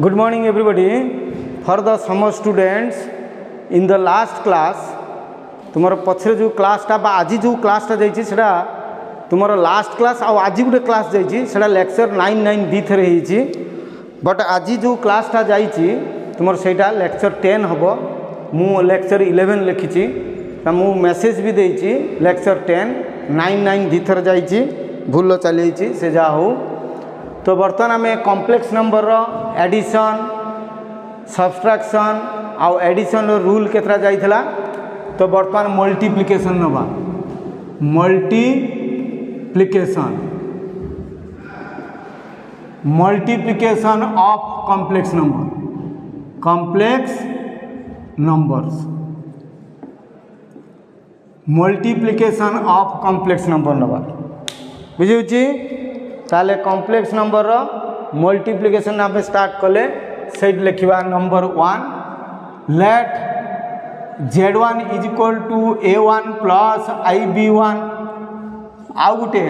Good morning everybody. For the summer students, in the last class तुम्हारा पछरे जो class टा आज जो क्लास टा जाइए सेटा तुम्हारा लास्ट क्लास आ आज गोटे क्लास जाइए सेटा लेक्चर 9 दी थरे होइछि बट आज जो क्लास टा जाइए तुम्हारा सेटा लेक्चर 10 हबो मु लेक्चर 11 लिखिछि ता मु मेसेज भी देइछि लेक्चर 10 9 दी थरे जाइए भूल चली से जा हो। तो बर्तमान आम कॉम्प्लेक्स नंबर एडिशन सब्सट्रैक्शन आउ एडिशन रूल केतरा जाइथिला। तो बर्तमान मल्टीप्लिकेशन नवा multiplication of complex numbers multiplication of complex number नवा बुझी ताले कॉम्प्लेक्स नंबर मल्टीप्लिकेशन आप स्टार्ट कले से लिखा number 1 let Z1 is equal to A1 plus IB1 आउ गोटे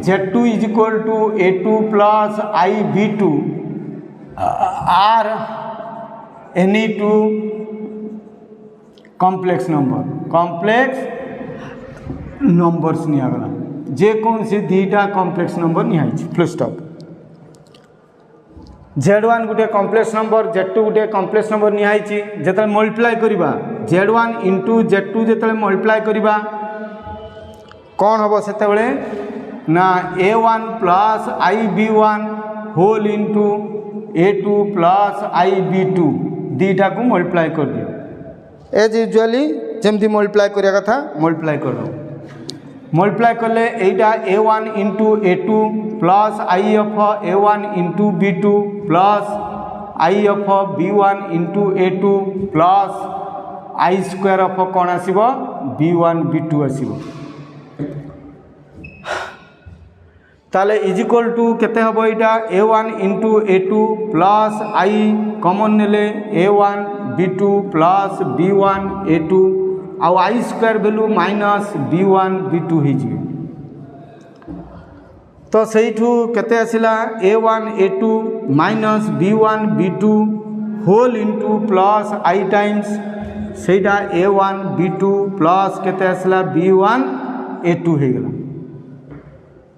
Z2 is equal to A2 plus IB2 are any two complex numbers निगला जेकोसी दीटा कॉम्प्लेक्स नंबर निहाई फुल स्टॉप। Z1 गोटे कॉम्प्लेक्स नंबर Z2 गोटे कॉम्प्लेक्स नंबर निहाई जिते multiply करवा Z1 इंटू Z2 जिते मल्टीप्लाई करवा कौन हम से ना A1 plus IB1 whole into A2 plus IB2 theta को मल्टीप्लाई कर दियो एज यूजुअली जमती मल्टीप्लाई करिया कथा मल्टीप्लाई कर दो। मल्टीप्लाई कले एटा A1 into A2 plus I of A1 into B2 plus I of B1 into A2 plus I square of कौन आसीबो B1 B2 आसीबो ताले इज इक्वल टू केते हबो एटा A1 इंटू A2 प्लस आई common नेले A1 B2 plus B1 A2 आउ आई square value minus B1 B2 हो तो सहीठू केते आसिला A1 A2 minus B1 B2 whole into plus आई टाइम्स सेटा A1 B2 प्लस केते आसिला B1 A2 हो गला।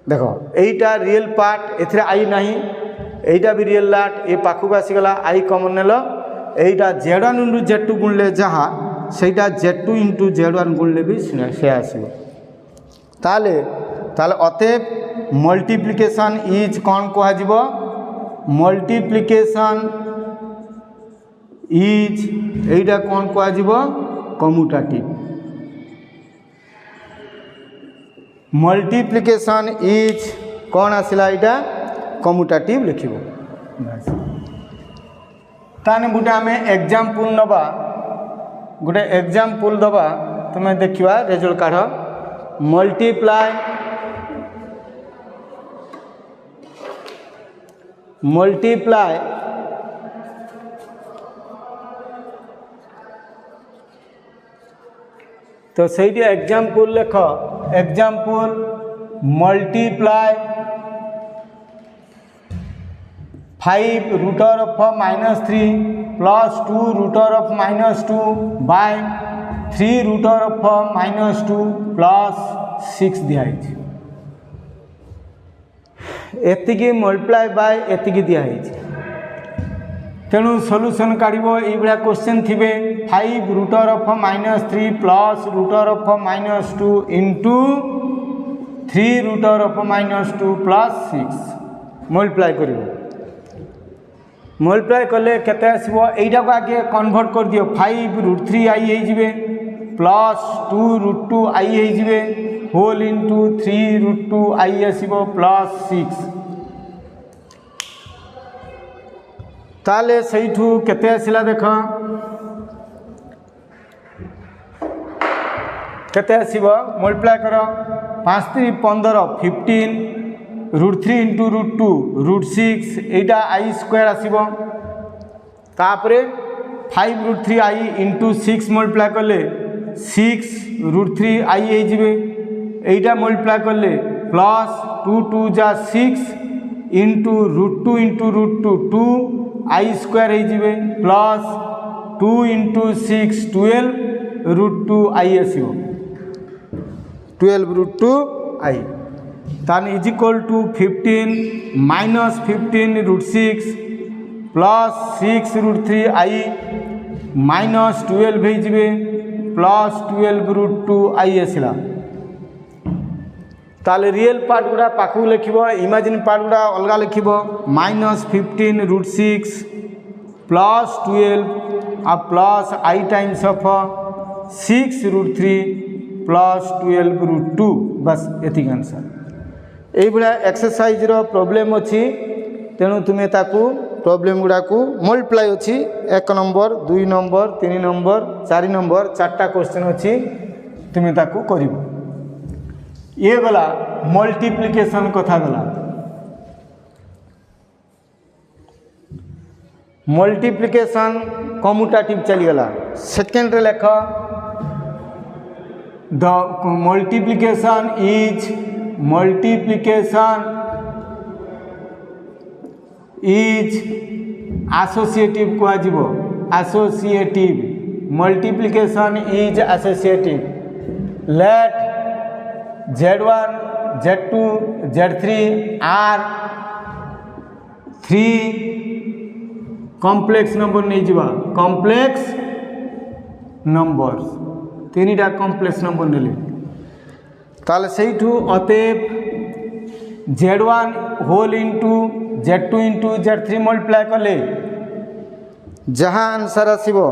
देखो एटा रियल पार्ट एथरे आई नहीं एटा भी रियल लाट ए पाखु आसीगला आई कॉमन नेलो एटा Z1 इंटू Z2 गुणले जहाँ सेटा Z2 इंटू Z1 गुणले भी से आसो ताले अतएव मल्टीप्लिकेशन इज कौन कह मल्टीप्लिकेशन इज एटा कौन कह कम्यूटेटिव मल्टीप्लिकेशन इज कौन आसला एटा कम्यूटेटिव लिखिबो ताने गुटे आमे एग्जांपल नबा गोटे एग्जांपल दबा तुम्हें देखा रिजल्ट काढ़ मल्टीप्लाई तो सही एग्जांपल लेख example multiply 5 root of -3 plus 2 root of -2 by 3 root of -2 plus 6 दिखाई एतिकी मल्टीप्लाई बाय एतिकी दिखाई तेणु सॉल्यूशन काढ़ो ये क्वेश्चन थे 5 root of -3 plus router of -2 into 3 root of -2 plus 6 multiply कर मल्टीप्लाई कले केते आसीबो एटा को आगे कन्वर्ट कर दियो 5√3 आई होइजिबे प्लस 2√2 आई होइजिबे होल इंटू 3√2 आई आसीबो प्लस 6 ताले सहीठू केते आसिला देख केते आसीबो मल्टीप्लाई करो 5 3 15 15 √3 इंटू √2 √6 एटा आई स्क्वायर आसीबो तापरे 5√3 आई इंटू 6 मल्टीप्लाई कले 6√3 आई हो जिबे एटा मल्टीप्लाई कले प्लस 2 2 जा 6 इंटू √2 इंटू √2 2 आई स्क्वायर हो प्लस 2 इंटू 6 12 रूट 2 आई आसो 12 रूट 2 आई तान is equal to 15 minus 15 root 6 plus 6 root 3 i minus 12 हो प्लस 12 रूट 2 आई आसला ताले रियल पार्ट गुड़ा पाखु लिख इमेजिन पार्ट गुड़ा अलग लिख माइनस 15 रूट 6 प्लस 12 आ plus I times of 6 root 3 plus 12 root 2 बस एति आंसर ये एक्सरसाइज रो प्रॉब्लम अच्छी तेणु तुम्हें ताकू प्रॉब्लम गुड़ा को मल्टीप्लाई अच्छी 1 नंबर 2 नंबर 3 नंबर 4 नंबर 4टा क्वेश्चन अच्छी तुम्हें ताकू करिवो ये गला मल्टीप्लिकेशन कथा गला मल्टीप्लिकेशन कम्यूटेटिव चली गला सेकेंड रे लेख द मल्टीप्लिकेशन इज एसोसिएटिव कहजिवो associative multiplication is associative let Z1 Z2 Z3 are 3 complex number नहीं जीवा कॉम्प्लेक्स नंबर्स 3टा कॉम्प्लेक्स नंबर नेले ताले सेठू अतएव Z1 whole into Z2 into Z3 multiply कले जहाँ आंसर आसीबो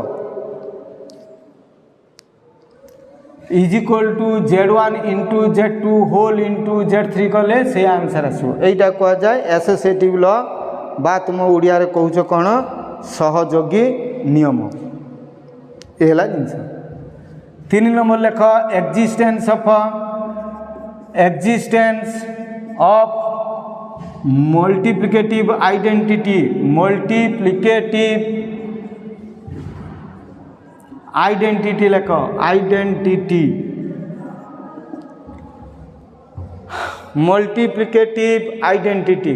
is equal to Z1 into Z2 whole into Z3 कले से आंसर आसो यहीटा कह जाए एसोसिएटिव लॉ बा तुम ओडिया रे कहूछ कौन सहयोगी नियम एला जिनस 3 नंबर लेख एक्जिस्टेंस ऑफ मल्टीप्लिकेटिव आइडेंटिटी लेख आइडेंटिटी मल्टीप्लिकेटिव आइडेंटिटी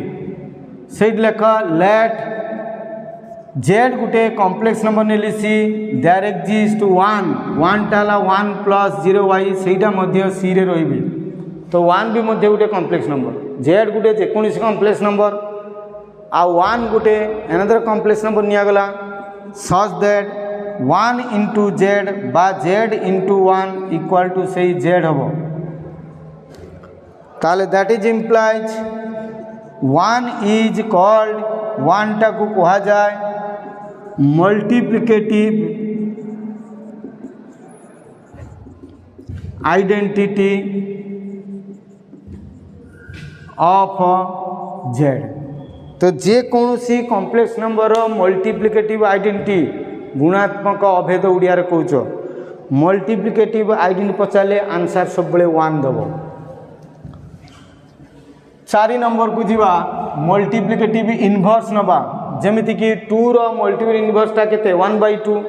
से लेख लेट जेड गुटे कॉम्प्लेक्स नंबर ने सी देयर एक्जिस्ट 1 टाला 1 प्लस 0 वाई सेटा मध्य सी रे रही तो 1 भी मध्य गुटे कॉम्प्लेक्स नंबर जेड गुटे जेकोसी कॉम्प्लेक्स नंबर आ 1 गुटे एनादर कॉम्प्लेक्स नंबर नियागला सच दैट 1 इंटू जेड बा जेड इंटू 1 इक्वल टू से जेड हम ताले that is implies 1 is called 1 टा को कहा जाए मल्टीप्लिकेटिव आइडेंटिटी ऑफ जेड तो जे कौन कॉम्प्लेक्स नंबर मल्टीप्लिकेटिव आइडेंटिटी गुणात्मक अभेद ओडिया रे कहूच मल्टीप्लिकेटिव आइडेंटिटी पचारे आंसर सब बड़े 1 दब 4 नंबर को जीवा मल्टीप्लिकेटिव इनवर्स नबा जेमिति कि 2 रो मल्टीपल इनवर्सटा केते 1/2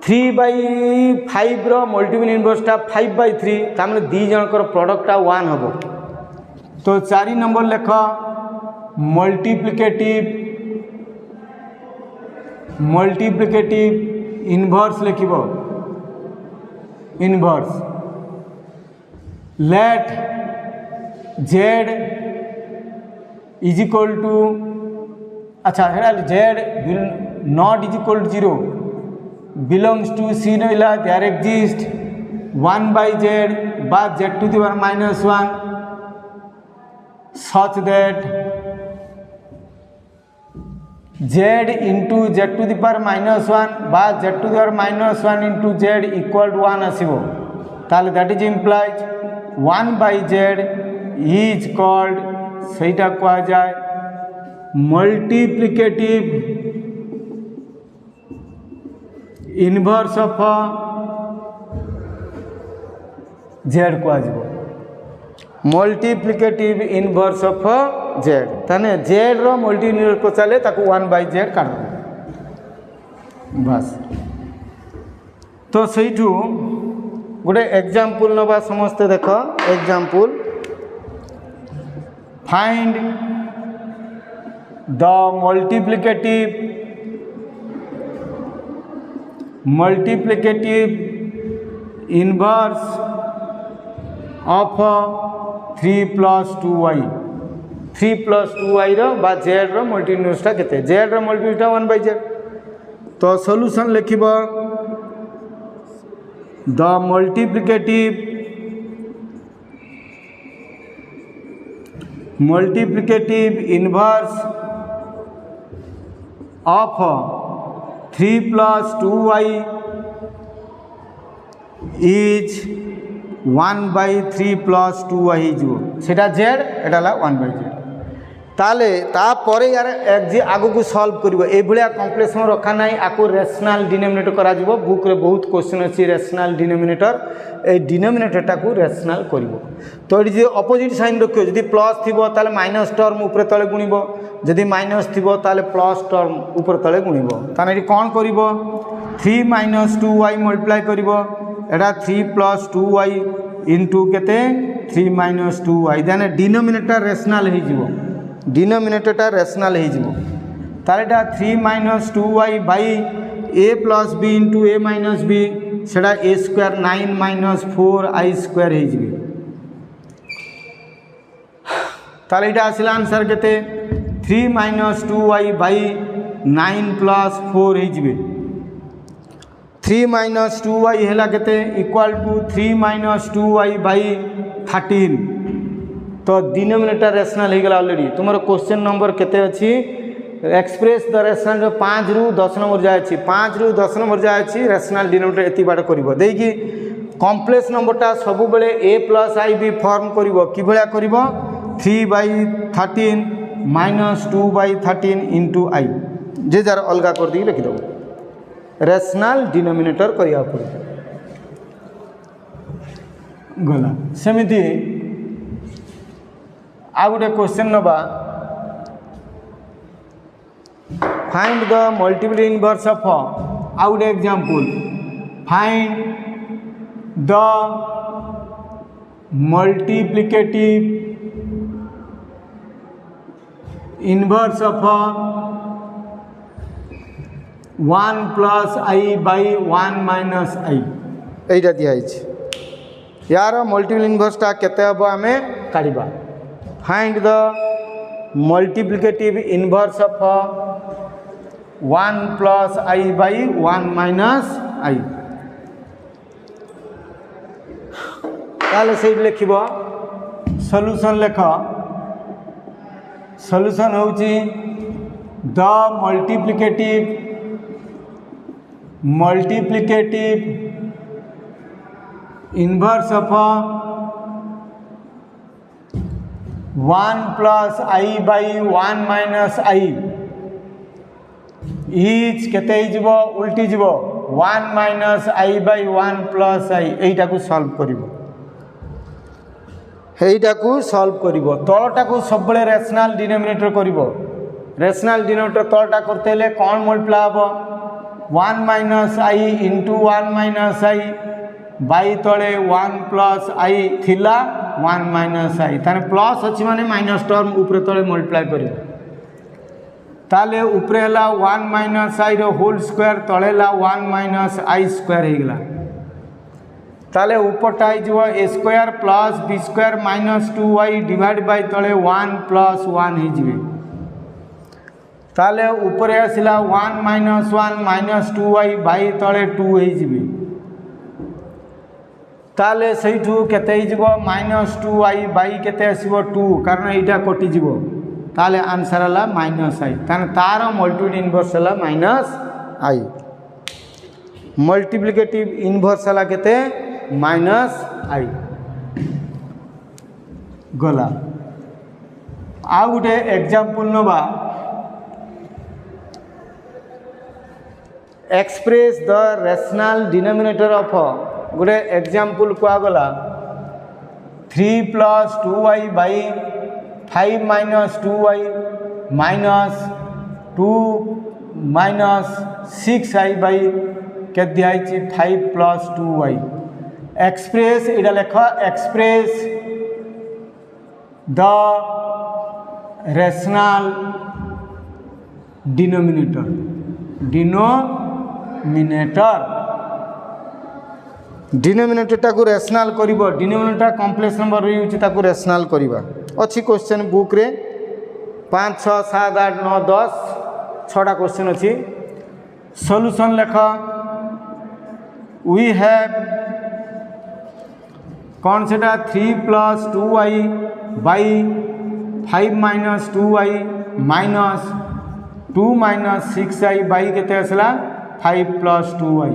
3/5 रो मल्टीपल इनवर्सटा 5/3 तामने दी जनकर प्रोडक्टटा 1 हबो तो 4 नंबर लेख मल्टीप्लिकेटिव इनवर्स लिखिब inverse let Z is equal to अच्छा Z will not is equal to 0 belongs to C रहा देयर एक्जिस्ट 1/z बा z to the power -1 such that z into z to the power -1 बा z to the power -1 into z equal to 1 आसीबो ताले that is implies 1/z is called सेटा कहा जाए multiplicative inverse of Z कह multiplicative inverse of Z ताने Z रो multi inverse को चले ताको 1/z काट बस तो सेठू गोटे एग्जांपल नबा समस्ते देख example find the multiplicative inverse of 3 plus 2y 3 plus 2y रो बा z रो मल्टीप्लिकेटिवटा केते z रो मल्टीप्लिकेटिव 1/z तो सॉल्यूशन लिखिबो the multiplicative inverse of 3 plus 2y is 1/3 plus 2y जो सेटा z एटा ला 1/z ताले तापर यार जे आगु को सॉल्व करिवो ए भलिया कॉम्प्लेक्स में रखा नाही आको रेशनल डिनोमिनेटर करा जिवो बुक रे बहुत क्वेश्चन अछि रेशनल डिनोमिनेटर ए डिनोमिनेटर टा को रेशनल करिवो तो एडी जे अपोजिट साइन रखियो जदी प्लस थिबो ताले माइनस टर्म ऊपर तळे गुणिबो जदी माइनस थिबो ताले प्लस टर्म ऊपर तळे गुणिबो ताने एडी कोन करिवो 3 minus 2y मल्टीप्लाई करिवो एटा 3 plus 2y into केते 3 minus 2y then denominator rational हे जिवो डिनोमिनेटरटा रेशनल हो जिवो ताले 3 minus 2y by a plus b into a minus b सेटा a square 9 minus 4i square हो जिवो ताले इटा आसिला आंसर केते 3 minus 2y by 9 plus 4 हो जिवो 3 minus 2y हैला केते equal to 3 minus 2y by 13 तो डिनोमिनेटर रेशनल हो गला ऑलरेडी तुमरो क्वेश्चन नंबर केते अछि एक्सप्रेस द रेशनल जो 5 रु 10 नंबर जाय अछि 5 रु 10 नंबर जाय अछि रेशनल डिनोमिनेटर एति बाड करबो देकी कॉम्प्लेक्स नंबरटा सब बेले a plus ib फॉर्म करबो कि भलिया करबो 3/13 minus 2/13 into i J jar अलगा कर दी लिखि दो रेशनल डिनोमिनेटर करिया पड़े गला सेमिति आ गोटे क्वेश्चन नबा find the multiple inverse of आ गोटे example find the multiplicative inverse of 1 plus i by 1 minus i एटा दिया है यार मल्टीपल इनवर्स टा केते हबो हमें काढिबा find the multiplicative inverse of 1 plus i by 1 minus i ताले से लिखिबो सॉल्यूशन लेख सॉल्यूशन होउची the multiplicative inverse of 1 plus i by 1 minus i is केते हिजबो उल्टी जिवो 1 minus i by 1 plus i एटा को सॉल्व करिवो एटा को सॉल्व करिवो तळटा को सब बेले रेशनल डिनोमिनेटर करिवो रेशनल डिनोमिनेटर तळटा करते ले कोन मल्टीप्लाई हबो 1 minus i into 1 minus i by तळे 1 plus i थिला 1 minus i ताने प्लस अछि माने माइनस टर्म ऊपर तळे मल्टीप्लाई करिवो ताले ऊपर हला 1 minus i रो होल स्क्वायर तळे ला 1 minus i स्क्वायर हे गेला ताले ऊपरटा आइ जिवो a square plus b square minus 2y divide by तळे 1 plus 1 हे जिवे ताले ऊपर आसिला 1 minus 1 minus 2y बाय तळे 2 हे जिवे ताले सहीठू केते हे जिवो -2y बाय केते आसीबो 2 कारण एटा कटि जिवो ताले आंसर हला -i ताने तार मल्टीप्लिकेटिव इनवर्स हला -i मल्टीप्लिकेटिव इनवर्स हला केते -i गला आ गुटे एग्जांपल नबा express the rational denominator of Gute example को गला 3 plus 2y by 5 minus 2y minus 2 minus 6i by के दिया 5 plus 2y एक्सप्रेस इडा लेख express the rational denominator denominator को रेशनल करिवो डिनोमिनेटर कॉम्प्लेक्स नंबर रही ताकू रेशनल करिवा अच्छी क्वेश्चन बुक रे 5 6 7 8 9 10 6टा क्वेश्चन अच्छी सॉल्यूशन लेख वी हैव कौन सेटा 3 + 2y by 5 - 2y minus 2 - 6y by केते आसला 5 + 2y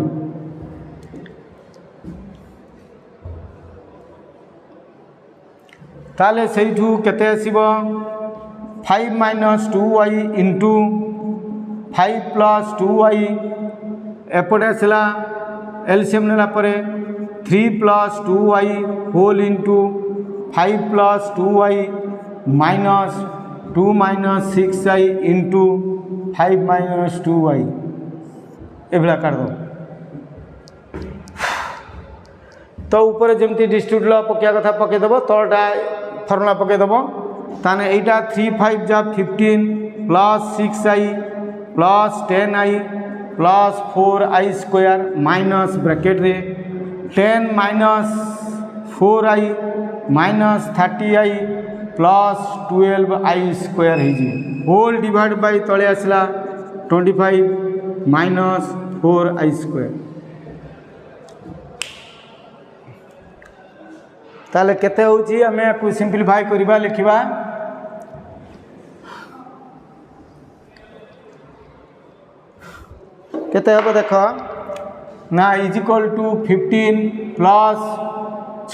ताले सेठू केते आसीबो 5 - 2y इंटू 5 + 2y एपटे आसला एलसीएम नेला परे 3 + 2y whole into 5 + 2y minus 2 - 6y into 5 - 2y एभला कर दो तो ऊपर जमती डिस्ट्रीब्यूट लॉ पकिया कथा पके देबो तळटा फॉर्मूला पके देबो ताने एटा 3 5 जा 15 plus 6i plus 10i plus 4i square minus bracket रे 10 - 4i minus 30i plus 12i square है जी होल डिवाइड बाय तले आसला 25 माइनस 4i स्क्वायर ताले केते होची हमें को सिंपलीफाई करबा लिखिबा केते हबो देखो ना इज इक्वल टू 15 प्लस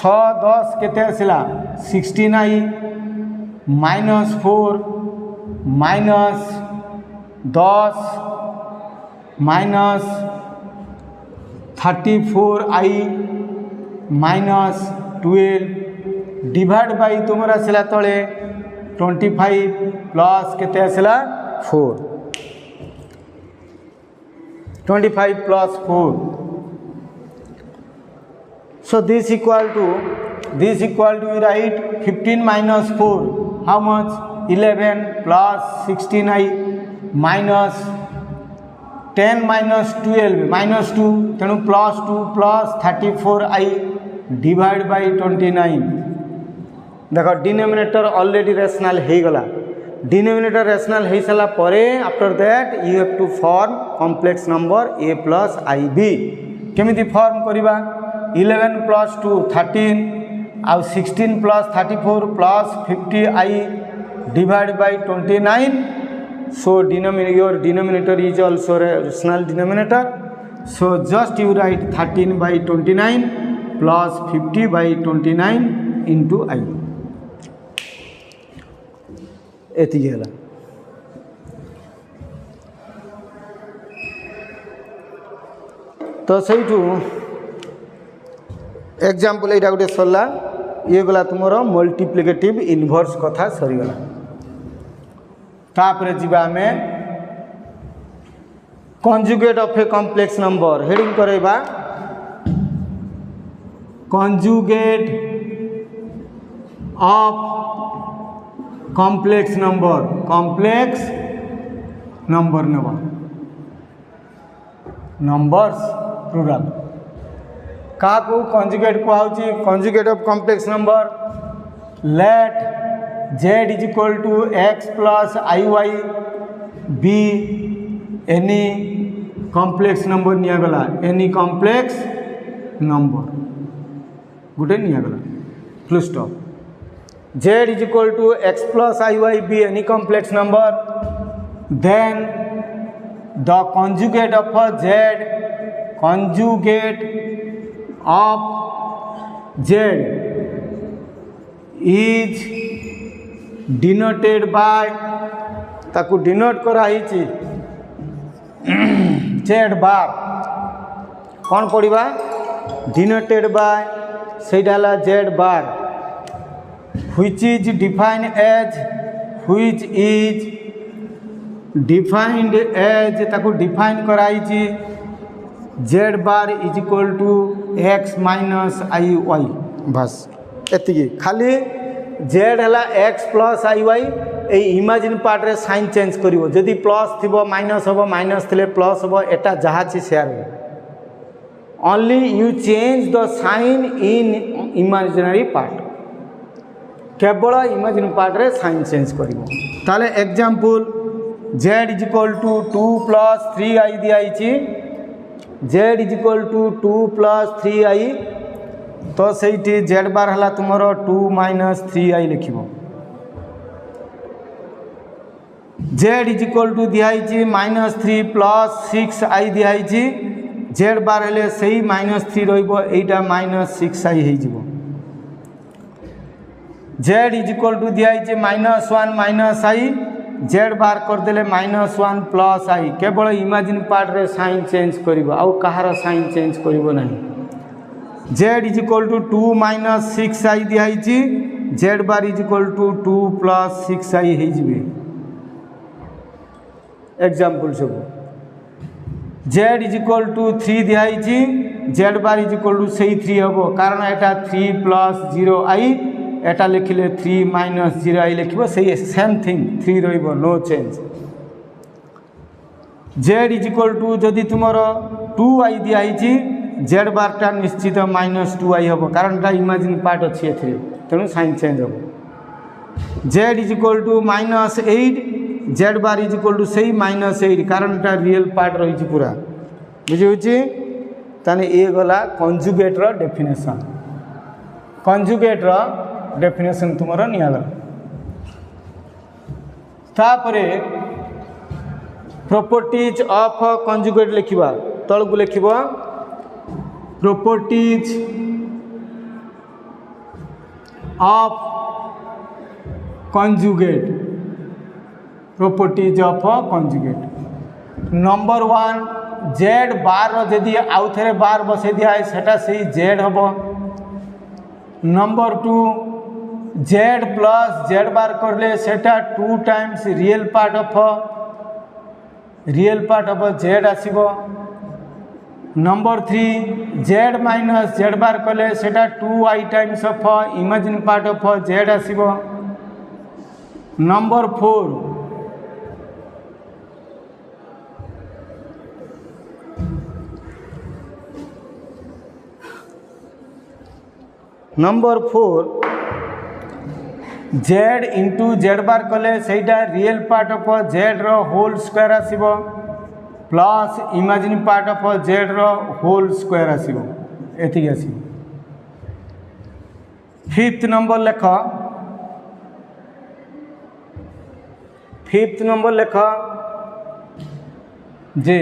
6 10 केते आसला 16i minus 4 minus 10 minus 34i minus 12 divide by तुमर आसला तले 25 प्लस केते आसला 4 25 plus 4 so this equal to we write 15 minus 4 how much 11 plus 16i minus 10 minus 12 minus 2 तेणु plus 2 plus 34i divide by 29 देखो denominator already rational हो गला denominator rational हो सारा परे after that you have to form complex number a plus ib केमिति form करबा 11 plus 2 13 आउ 16 plus 34 plus 50i divide by 29 so your denominator is also rational denominator so just you write 13 by 29 plus 50 by 29 into i एति गेला तो सहीठू example एटा गोटे सरला ये गला तुमर मल्टीप्लिकेटिव इनवर्स कथा सरीगला तापरे जीवा हमें conjugate of a complex number heading करेबा कंजुगेट ऑफ कॉम्प्लेक्स नंबर नेबा नंबर्स प्लूरल का को कंजुगेट कुआउची conjugate of complex number let z is equal to x plus iy be any complex number निया गला any complex number गुटे निया गला full stop z is equal to x plus iy be any complex number then the conjugate of z is denoted by ताकू denote कराई z bar कौन पढ़ा denoted by सेटा z bar which is defined as ताकू define कराई z bar is equal to x minus iy बस एति खाली z है x प्लस iy এই ইমাজিন পার্টরে সাইন চেঞ্জ করিব যদি প্লস থিব মাইনস হব মাইনস থিলে প্লস হব এটা যাহা আছে সেয়ার হবে only you change the sign in imaginary part केवल इमेजिनरी पार्ट रे साइन चेंज करिवो ताले example z is equal to 2 plus 3i दियाइछि z is equal to 2 plus 3i तो सेठी z बार हला तुमरो 2 माइनस 3i लिखिबो z इज इक्वल टू दियाइछि माइनस 3 प्लस 6i दियाइछि z बार हेले सही माइनस 3 रहिबो एटा माइनस 6i हे जिवो z इज इक्वल टू दिखाई minus 1 minus i z bar करदे माइनस 1 प्लस आई केवल इमेजिन पार्ट रे साइन चेंज करिवो आउ कहार साइन चेंज करिवो नहीं z is equal to 2 minus 6i दिखाई z bar is equal to 2 plus 6i हे जिवे एग्जांपल सब z इज इक्वल टू 3 दिखाई z bar is equal to सही 3 हबो कारण एटा 3 प्लस 0i एटा लिखिले 3 माइनस 0i लिखिबो सही सेम थिंग 3 रहिबो no change z is equal to जदि तुमरो 2i दियाइछि z बार टा निश्चित माइनस 2i हबो कारण ता इमेजिन पार्ट अछि एथि तेनु साइन चेंज हबो z is equal to minus 8 z bar is equal to सही माइनस 8 कारण ता रियल पार्ट रहिछि पूरा बुझिउछि ताने ए गला कंजुगेट रो डेफिनेशन कंजुगेट रो डेफिनेशन तुमरा नियाला तापरे प्रॉपर्टीज ऑफ कंजुगेट लिखिबा तळगु लिखिबो properties of conjugate properties of conjugate number 1 z bar रो जदी आउ थरे बार बसे दिया है सेटा सही z हबो number 2 z plus z bar करले सेटा 2 times real part of z आसीबो नंबर 3 z माइनस z बार करले सेटा 2i times of imagine part of z आसीबो number 4 number 4 z into z bar कले सेटा रियल पार्ट ऑफ z रो होल स्क्वायर आसीबो plus imagine part of z रो होल स्क्वायर आसीबो एति आसीबो फिफ्थ नंबर लेख जे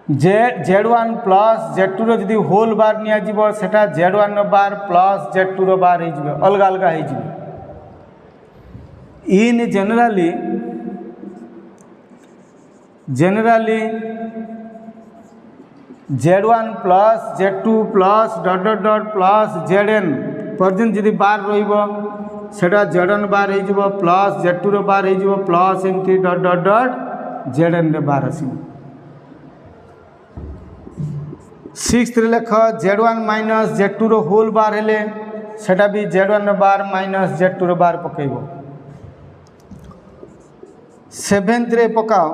z1 प्लस z2 रो जदी होल बार निया जीवो सेटा z1 रो बार प्लस z2 रो बार हे जीवो अलग अलग हे जीवो इन generally z1 plus z2 plus dot dot dot plus zn पर्यंत जदी बार रहिबो सेटा z1 बार हे जीवो प्लस z2 रो बार हे जीवो प्लस एमटी डॉट डॉट डॉट zn रे बार आसीबो सिक्स्थ लेख z1 माइनस z2 रो होल बार हेले सेटा भी z1 बार माइनस z2 रो बार पकेइबो सेवेंथ रे पकाओ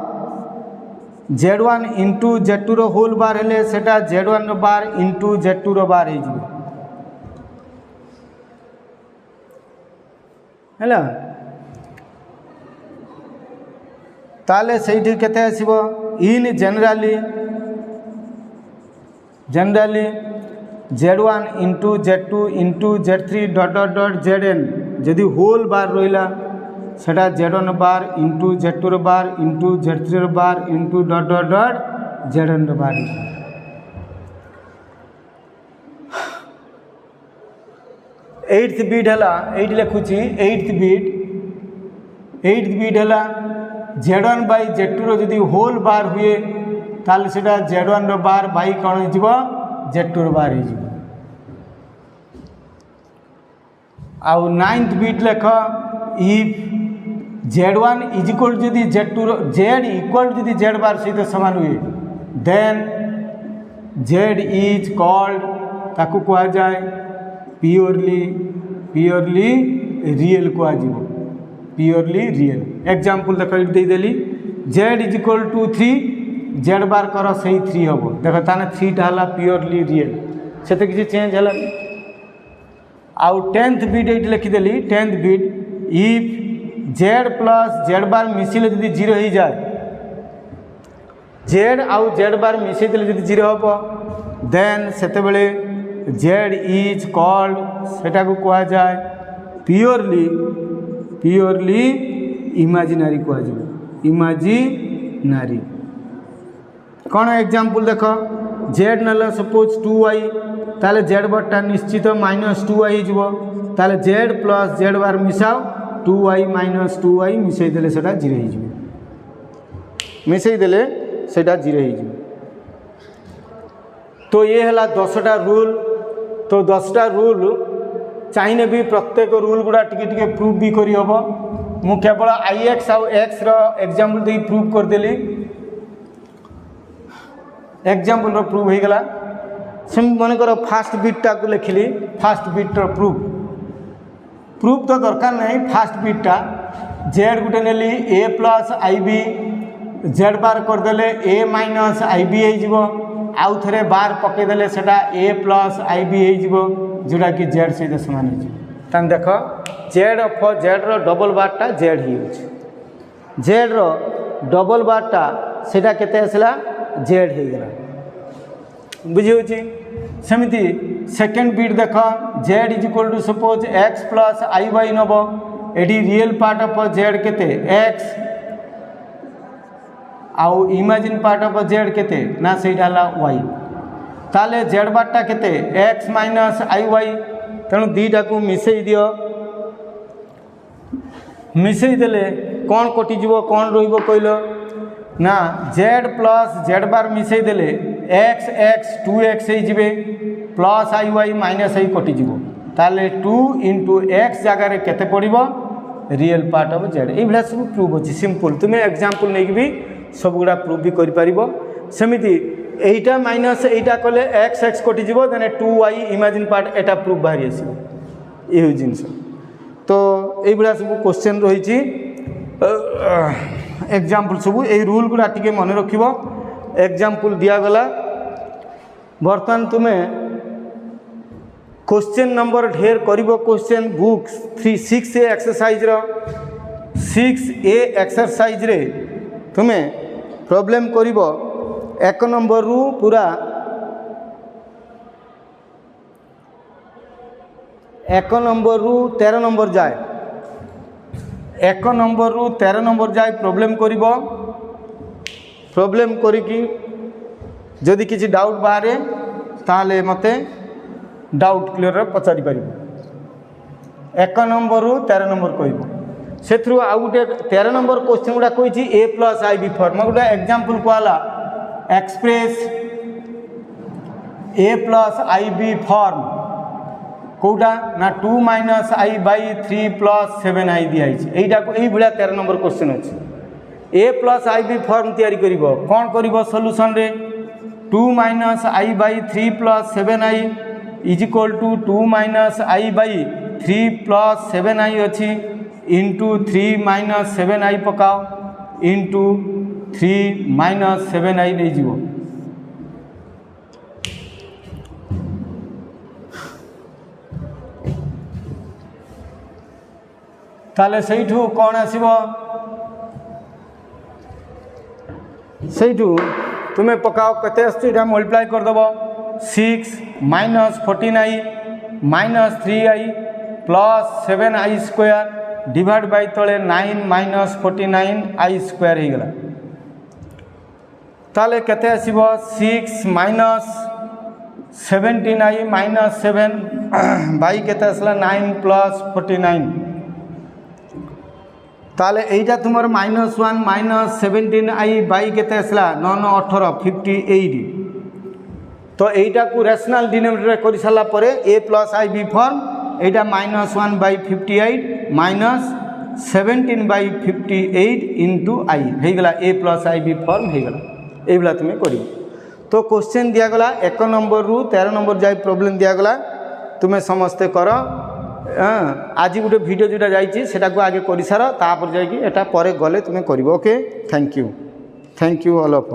z1 इंटू z2 रो होल बार हेले सेटा z1 बार इंटू z2 रो बार हे जिवो हैला ताले सेठी केते आसीबो in generally z1 into z2 into z3 dot dot dot zn जदि होल बार रहिला सेटा z1 बार इंटू z2 रो बार इंटू z3 रो bar into dot dot dot zn रो बार एट्थ बीट हला 8 लिखुची एट्थ बीट हला z1 bye z2 रो जदि whole बार हुए ताले सेटा z1 row bar by cone हिजबो z2 रो बार हिजबो आउ नाइन्थ बीट लेख इफ z1 इज इक्वल जदि z2 रो z इक्वल जदि z बार सहित समान हुए देन z इज कॉल्ड ताकू कहा जाए प्योरली रियल कहुब प्योरली रियल एग्जांपल देख ये देदेली z is equal to 3 z bar कर सही 3 हम देख ताने 3टा है प्योरली रियल से किसी चेंज है आउ 10th बिट ये लिखिदेली 10th bit if z plus z bar मिसिले जदि 0 हो जाए जेड आउ जेड बार मिसेदेले जदि 0 हम देन सेतेबेले जेड इज कॉल्ड सेटा को कहा जाए प्योरली इमेजिनरी कह इमेजिनरी कौन एग्जांपल देख जेड ना सपोज 2y ताले जेड बटा निश्चित -2y हो ताले जेड प्लस जेड बार मिसाओ 2y - 2y मिसईदेले सेटा 0 हो मिसईदेले सेटा 0 हो तो ये है 10टा रूल तो 10टा रूल चाहिए भी प्रत्येक रूल गुड़ा टिके प्रूफ भी करी हम मु केवल IX आउ X रो एग्जांपल दे प्रूफ करदेली एग्जांपल रो प्रूफ हो गला सेम मन कर फास्ट बिटटा को लिखली फास्ट बिट रो प्रूफ तो दरकार नहीं फास्ट बिटटा जेड गुटे नेली a plus IB z bar करदेले a माइनस IB हो आउ थे बार पकईदेले सेटा a प्लस IB हो जोटा कि जेड सहित सामान हो देख जेड अफ जेड रो डबल बारटा जेड ही जेड रो डबल बारटा सेटा केते आसला जेड हो गला बुझी सेमती सेकेंड बिट देख z is equal to suppose x plus IY नब एटी रियल पार्ट अफ जेड केते x आउ इमेजिन पार्ट अफ जेड केते ना सेटा हला y ताले जेड बारटा केते x माइनस IY तेणु दीटा को मिसई दियो मिसई देले कौन कटिज कौन रहिबो कहलो ना जेड प्लस जेड बार मिसई देले x 2x हो जिवे प्लस IY माइनस आई कटिज ताले 2 इंटू x जगार केते पड़िबो रियल पार्ट ऑफ जेड ये भाया सब प्रूफ अच्छी सिंपल तुम्हें एग्जांपल नहीं भी सब गुड़ा प्रूफ भी कर सेमती एटा माइनस एटा कले x कटिज देन 2y इमेजिन पार्ट एटा प्रूफ बाहरी आस ये जिनस तो ये भाया सब क्वेश्चन रही एग्जांपल सब ये रूल गुड़ा टिके मन रख एग्जांपल दिगला बर्तमान तुम्हें क्वेश्चन नंबर ढेर कर question books 6A exercise 6A exercise रे तुम्हें प्रॉब्लम कर 1 नंबर रु पूरा 1 नंबर रु 13 नंबर जाए 1 नंबर रु 13 नंबर जाए प्रॉब्लम करी जदि किसी डाउट बाहर ताले मते डाउट क्लियर पचारि पार 1 नंबर रु 13 नंबर कह से आउ गोटे 13 नंबर क्वेश्चन गुड़ा कही a प्लस IB फॉर्म गोटे एग्जांपल कहला express a plus IB form कौटा ना 2 minus I by 3 plus 7I दिखाई यहीटा को यही भाया 13 नंबर क्वेश्चन अच्छे a प्लस IB फॉर्म तैयारी करिबो कौन करिबो सॉल्यूशन रे 2 minus I by 3 plus 7I is equal to 2 minus I by 3 plus 7I अच्छी इंटू 3 माइनस 7I पकाओ इंटू 3 माइनस 7I नहीं जीवो ताले सहीठू कौन आसीबो सहीठू तुम्हें पकाओ कते आसुटा मल्टीप्लाई करदेव 6 minus 14I minus 3I plus 7I square divide by तले 9 माइनस 49I स्क्वायर हो गला ताले केते आसीबो 6 माइनस 17I माइनस 7 बाई केते आसला 9 प्लस 49 ताले एटा तुमर -1 माइनस 17I बाई केते आसला 9 9 18 58 तो एटा को रैशनल डिनोमिनेटर कर सारा पर a plus IB form Etah -1 by 58 minus 17 by 58 into I हो गला a प्लस IB फॉर्म हो गला ये भाया तुम्हें कर तो क्वेश्चन दिगला 1 नंबर रु 13 नंबर जाए प्रॉब्लम दिगला तुम्हें समस्ते कर आज गोटे वीडियो जोटा जाइए सेटा को आगे कर सार तापर जाकि एटा परे गले तुम कर। Okay thank you all of.